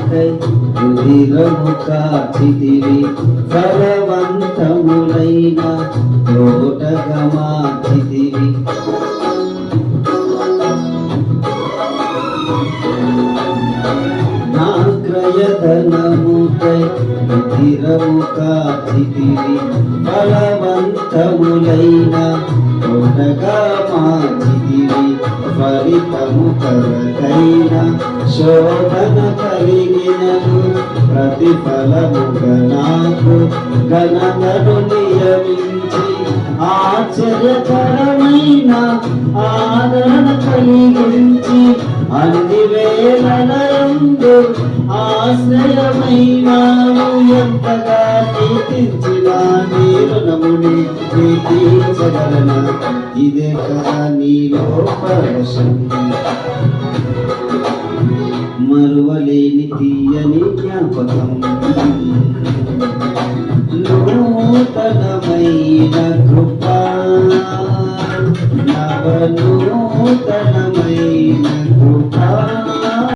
కై రుధిరము కార్చితివి ఫలవంతములైన తోటగా మార్చితివి నా క్రయధనముకై రుధిరము కార్చితివి ఫలవంతములైన తోటగా మార్చితివి ఫలితము కరకైన శోధన కలిగినను ప్రతిఫలముగా నాకు ఘనతను నియమించి ఆశ్చర్యకరమైన ఆదరణ కలిగించి అన్ని వేళలందు ఆశ్రయమైనాను ఎంతగా కీర్తించిన నీ రుణముని కీర్తించగలన ఇదే కదా నీలో పరవశం మరువలేని తీయని జ్ఞాపకం నూతనమైన కృప నవనూతనమైన